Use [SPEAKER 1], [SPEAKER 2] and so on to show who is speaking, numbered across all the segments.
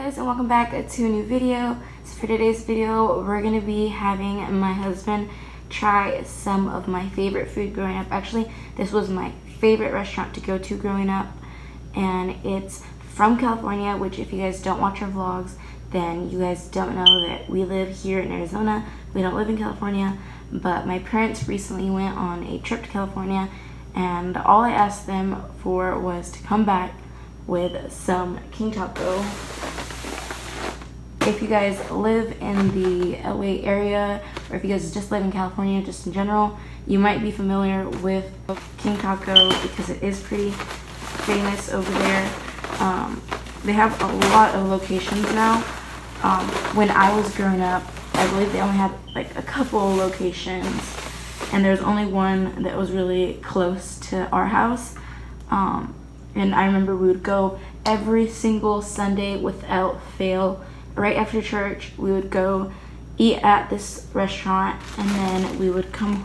[SPEAKER 1] guys, and welcome back to a new video. So for today's video, we're gonna be having my husband try some of my favorite food growing up. Actually, this was my favorite restaurant to go to growing up, and it's from California, which if you guys don't watch our vlogs, then you guys don't know that we live here in Arizona. We don't live in California, but my parents recently went on a trip to California, and all I asked them for was to come back with some King Taco. If you guys live in the LA area, or if you guys just live in California just in general, you might be familiar with King Taco because it is pretty famous over there. They have a lot of locations now. When I was growing up, I believe they only had like a couple locations, and there's only one that was really close to our house. And I remember we would go every single Sunday without fail. Right after church, we would go eat at this restaurant, and then we would come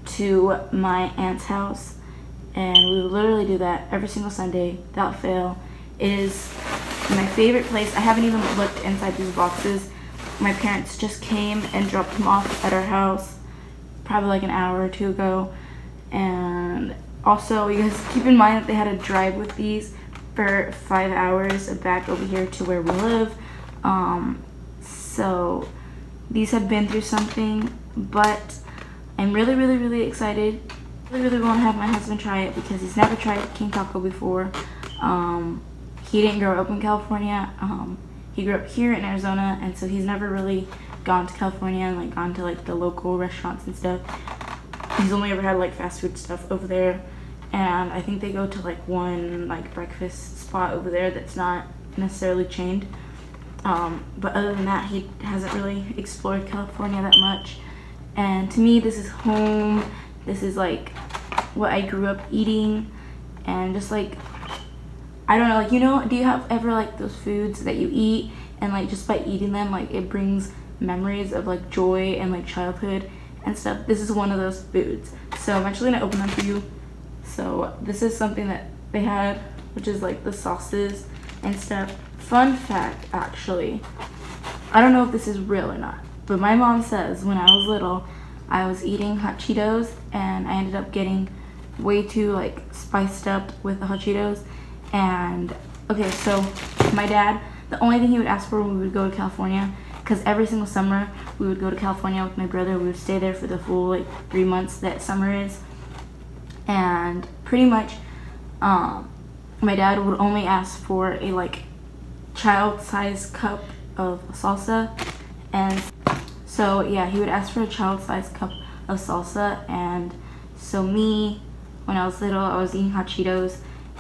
[SPEAKER 1] to my aunt's house, and we would literally do that every single Sunday without fail. It is my favorite place. I haven't even looked inside these boxes. My parents just came and dropped them off at our house probably like an hour or two ago. And also, you guys keep in mind that they had to drive with these for 5 hours back over here to where we live. So these have been through something, but I'm really excited. I really want to have my husband try it because he's never tried King Taco before. He didn't grow up in California. He grew up here in Arizona, and so he's never really gone to California and like gone to like the local restaurants and stuff. He's only ever had like fast food stuff over there, and I think they go to like one like breakfast spot over there that's not necessarily chained. But other than that, he hasn't really explored California that much. And to me, this is home. This is like what I grew up eating, and just like, I don't know, like, you know, do you have ever like those foods that you eat and like just by eating them, like it brings memories of like joy and like childhood and stuff? This is one of those foods. So I'm actually gonna open them for you. So this is something that they had, which is like the sauces and stuff. Fun fact, actually, I don't know if this is real or not, but my mom says when I was little, I was eating hot Cheetos and I ended up getting way too like spiced up with the hot Cheetos. And okay, so my dad, the only thing he would ask for when we would go to California, because every single summer we would go to California with my brother. We would stay there for the full like 3 months that summer is, and pretty much my dad would only ask for a like child-sized cup of salsa. And so yeah, he would ask for a child-sized cup of salsa. And so me, when I was little, I was eating hot Cheetos,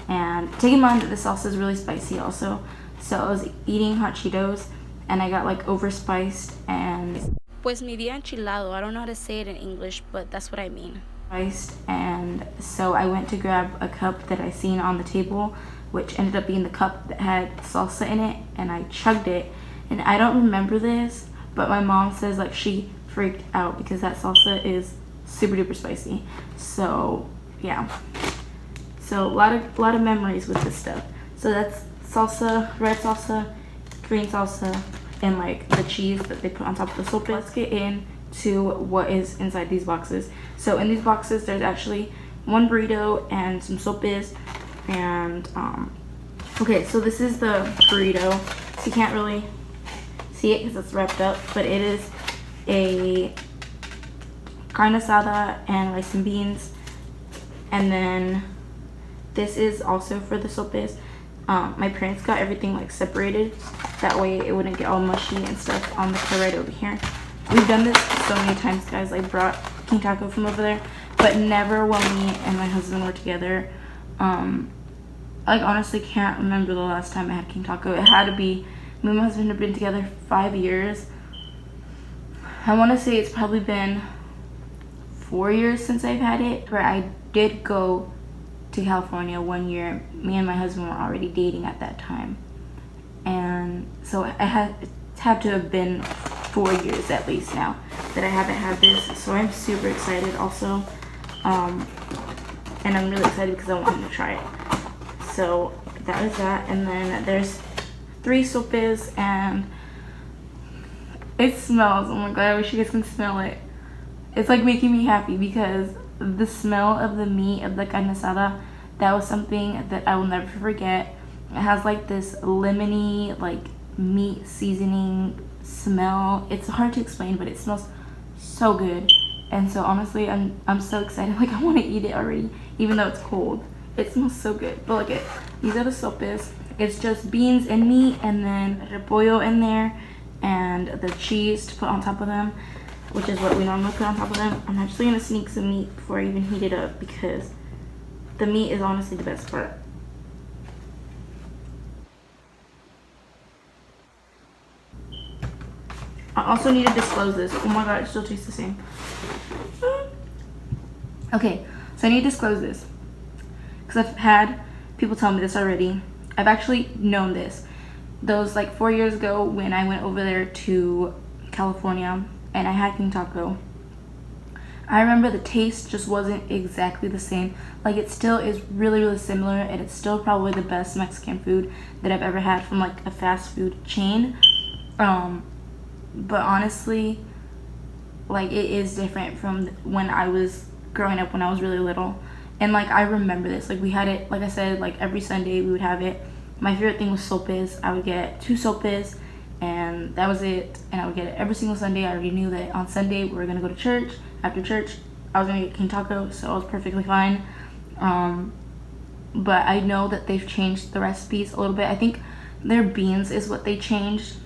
[SPEAKER 1] and take in mind that the salsa is really spicy also. So I was eating hot Cheetos and I got like overspiced, and pues mi día enchilado. I don't know how to say it in English, but that's what I mean. And so I went to grab a cup that I seen on the table, which ended up being the cup that had salsa in it, and I chugged it. And I don't remember this, but my mom says like she freaked out because that salsa is super duper spicy. So yeah, so a lot of memories with this stuff. So that's salsa, red salsa, green salsa, and like the cheese that they put on top of the sopa. Let's get into what is inside these boxes. So in these boxes, there's actually one burrito and some sopes. And okay, so this is the burrito. So you can't really see it because it's wrapped up, but it is a carne asada and rice and beans. And then this is also for the sopes. My parents got everything like separated, that way it wouldn't get all mushy and stuff on the car right over here. We've done this so many times, guys. I brought King Taco from over there, but never when me and my husband were together. I like honestly can't remember the last time I had King Taco. It had to be, me and my husband have been together 5 years. I want to say it's probably been 4 years since I've had it, but I did go to California one year. Me and my husband were already dating at that time, and so it had to have been 4 years at least now that I haven't had this. So I'm super excited also, and I'm really excited because I want him to try it. So that is that. And then there's 3 sopes, and it smells, oh my god, I wish you guys can smell it. It's like making me happy because the smell of the meat of the carne asada, that was something that I will never forget. It has like this lemony, like meat seasoning smell. It's hard to explain, but it smells so good. And so honestly, I'm so excited. Like I want to eat it already, even though it's cold. It smells so good. But look at these are the sopes. It's just beans and meat, and then repollo in there, and the cheese to put on top of them, which is what we normally put on top of them. I'm actually gonna sneak some meat before I even heat it up because the meat is honestly the best part. I also need to disclose this. Oh my god, it still tastes the same. Okay, so I need to disclose this because I've had people tell me this already. I've actually known this. Those like 4 years ago when I went over there to California and I had King Taco, I remember the taste just wasn't exactly the same. Like it still is really, really similar, and it's still probably the best Mexican food that I've ever had from like a fast food chain. But honestly, like it is different from when I was growing up, when I was really little. And like I remember this, like we had it, like I said, like every Sunday we would have it. My favorite thing was sopes. I would get 2 sopes and that was it, and I would get it every single Sunday. I already knew that on Sunday we were gonna go to church. After church I was gonna get King Taco, so I was perfectly fine. But I know that they've changed the recipes a little bit. I think their beans is what they changed,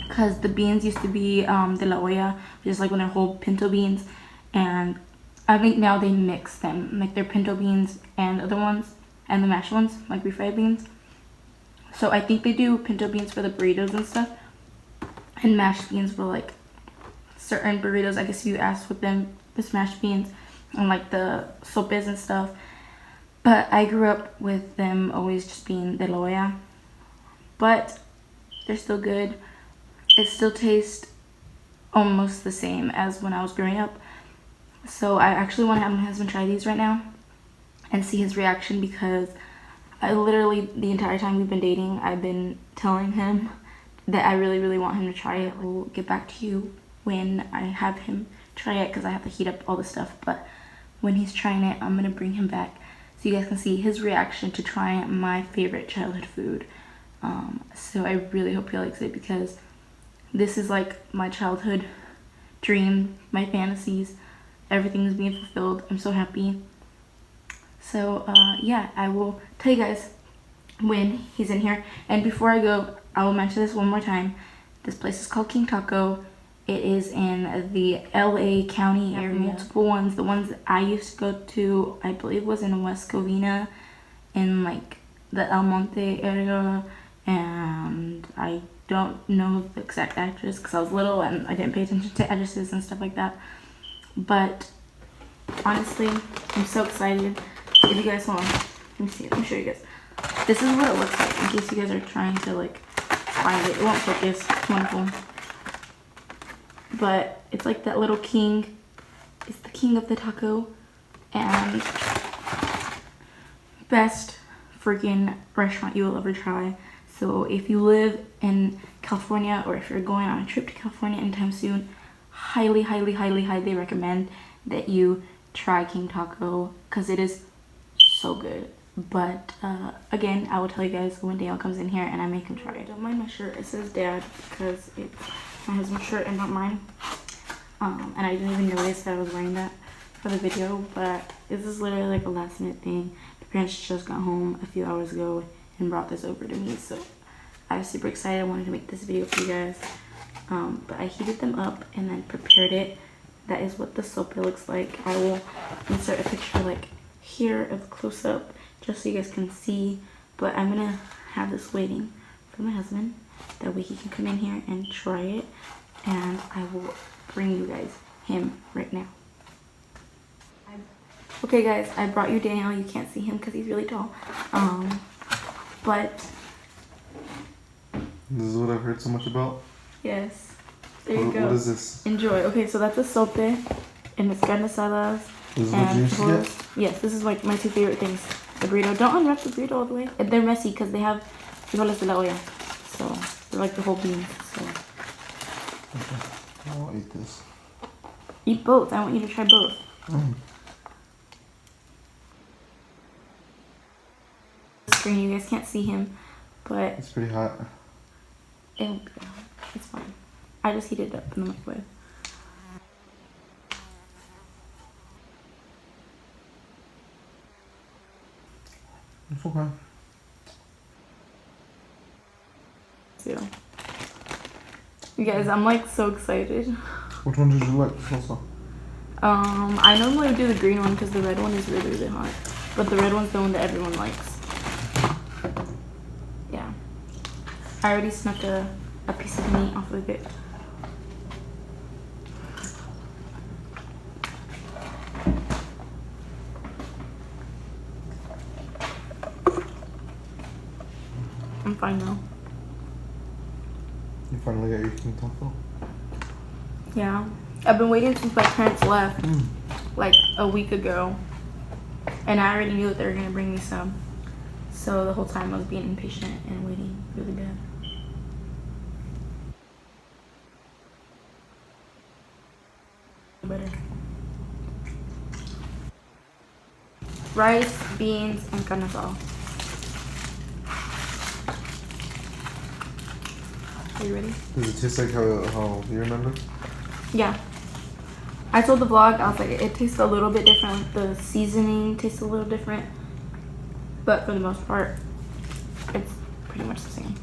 [SPEAKER 1] because the beans used to be de la olla, just like when they're whole pinto beans, and I think now they mix them, like their pinto beans and other ones, and the mashed ones, like refried beans. So I think they do pinto beans for the burritos and stuff, and mashed beans for like certain burritos. I guess you asked with them with mashed beans and like the sopes and stuff. But I grew up with them always just being de la olla. But they're still good. It still tastes almost the same as when I was growing up. So I actually want to have my husband try these right now and see his reaction, because I literally, the entire time we've been dating, I've been telling him that I really, really want him to try it. We'll get back to you when I have him try it, because I have to heat up all the stuff. But when he's trying it, I'm going to bring him back so you guys can see his reaction to trying my favorite childhood food. So I really hope he likes it, because this is like my childhood dream, my fantasies. Everything is being fulfilled. I'm so happy. So yeah, I will tell you guys when he's in here. And before I go, I will mention this one more time. This place is called King Taco. It is in the LA County area. Multiple ones. The ones that I used to go to, I believe, was in West Covina, in like the El Monte area, and I don't know the exact address because I was little and I didn't pay attention to addresses and stuff like that. But honestly, I'm so excited. If you guys want, let me see, let me show you guys. This is what it looks like in case you guys are trying to like find it. It won't focus. It's wonderful. But it's like that little king. It's the king of the taco. And best freaking restaurant you will ever try. So if you live in California, or if you're going on a trip to California anytime soon, highly, highly, highly, highly recommend that you try King Taco, because it is so good. But again, I will tell you guys when Daniel comes in here and I make him try it. Don't mind my shirt. It says Dad because it's my husband's shirt and not mine. And I didn't even notice that I was wearing that for the video, but this is literally like a last minute thing. My parents just got home a few hours ago and brought this over to me, so I was super excited. I wanted to make this video for you guys. But I heated them up and then prepared it. That is what the sopa looks like. I will insert a picture like here of the close-up just so you guys can see. But I'm gonna have this waiting for my husband, that way he can come in here and try it, and I will bring you guys him right now. Okay guys, I brought you Daniel. You can't see him because he's really tall. But
[SPEAKER 2] this is what I've heard so much about.
[SPEAKER 1] Yes. There you go.
[SPEAKER 2] What is this?
[SPEAKER 1] Enjoy. Okay, so that's a sope, and it's carne asadas.
[SPEAKER 2] This is what you used to get?
[SPEAKER 1] Yes, this is like my 2 favorite things. The burrito. Don't unwrap the burrito all the way. They're messy because they have frijoles de la olla. So they're like the whole beans. So
[SPEAKER 2] I'll eat this.
[SPEAKER 1] eat both. I want you to try both. Screen, you guys can't see him, but
[SPEAKER 2] It's pretty hot.
[SPEAKER 1] it's fine. I just heated it up in the microwave.
[SPEAKER 2] It's okay.
[SPEAKER 1] So, you guys, I'm like so excited.
[SPEAKER 2] Which one did you like? Also?
[SPEAKER 1] I normally do the green one because the red one is really, really hot. But the red one's the one that everyone likes. Yeah. I already snuck a piece of meat off of it. I'm fine now.
[SPEAKER 2] You finally got your king taco?
[SPEAKER 1] Yeah. I've been waiting since my parents left, like a week ago. And I already knew that they were going to bring me some. So the whole time I was being impatient and waiting really bad. Better. Rice, beans, and carne asada. Are you ready?
[SPEAKER 2] Does it taste like how you remember?
[SPEAKER 1] Yeah. I told the vlog, I was like, it tastes a little bit different. The seasoning tastes a little different. But for the most part, it's pretty much the same.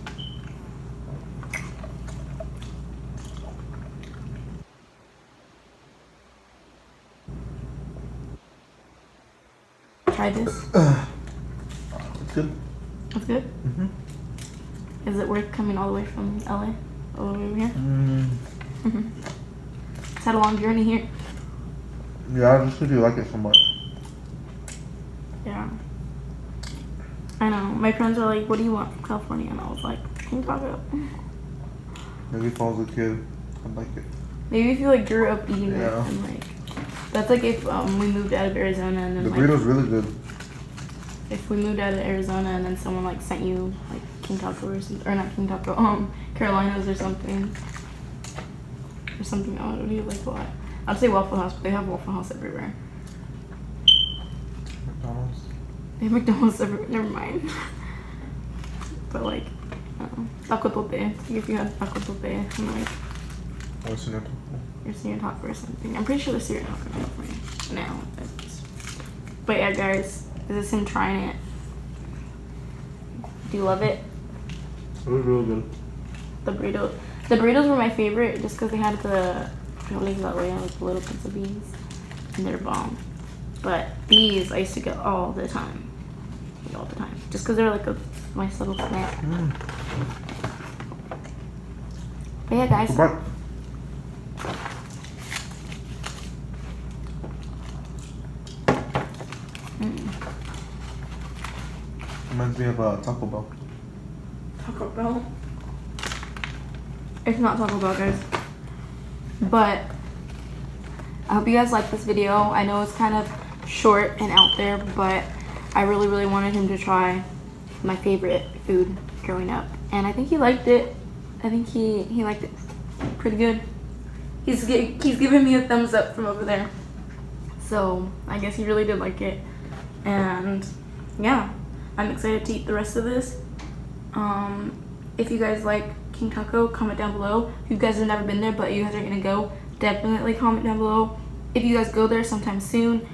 [SPEAKER 1] Try this.
[SPEAKER 2] It's good.
[SPEAKER 1] It's good?
[SPEAKER 2] Mm-hmm.
[SPEAKER 1] Is it worth coming all the way from LA? All the way over here? It's had a long journey here.
[SPEAKER 2] Yeah, just because you like it so much.
[SPEAKER 1] Yeah. I know. My friends are like, what do you want from California? And I was like, King Taco.
[SPEAKER 2] Maybe if I was a kid, I'd like it.
[SPEAKER 1] Maybe if you like grew up eating it
[SPEAKER 2] Yeah.
[SPEAKER 1] and like, that's like if we moved out of Arizona and then
[SPEAKER 2] The
[SPEAKER 1] like,
[SPEAKER 2] burrito's really good.
[SPEAKER 1] if we moved out of Arizona and then someone like sent you like King Taco or something, or not King Taco, Carolinas or something. Or something else. What do you like a lot? I'd say Waffle House, but they have Waffle House everywhere.
[SPEAKER 2] McDonald's.
[SPEAKER 1] They have McDonald's everywhere. Never mind. But like, taco tope. If you had taco tope, I'm like,
[SPEAKER 2] What's in it?
[SPEAKER 1] you're seeing taco or something. I'm pretty sure they're seeing taco now. But yeah, guys, this is him trying it. Do you love it?
[SPEAKER 2] It was really good.
[SPEAKER 1] The burritos were my favorite just because they had the like the little pizza beans and they're bomb. But these I used to get all the time, just because they're like a nice little snack. But yeah, guys.
[SPEAKER 2] Goodbye. Reminds me of Taco Bell.
[SPEAKER 1] Taco Bell. It's not Taco Bell, guys. But I hope you guys like this video. I know it's kind of short and out there, but I really, really wanted him to try my favorite food growing up. And I think he liked it. I think he liked it pretty good. He's giving me a thumbs up from over there. So I guess he really did like it. And yeah, I'm excited to eat the rest of this. If you guys like King Taco, comment down below. If you guys have never been there but you guys are gonna go, definitely comment down below. If you guys go there sometime soon,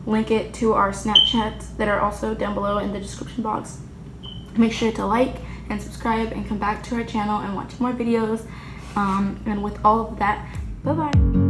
[SPEAKER 1] link it to our Snapchats that are also down below in the description box. Make sure to like and subscribe and come back to our channel and watch more videos. And with all of that, bye bye.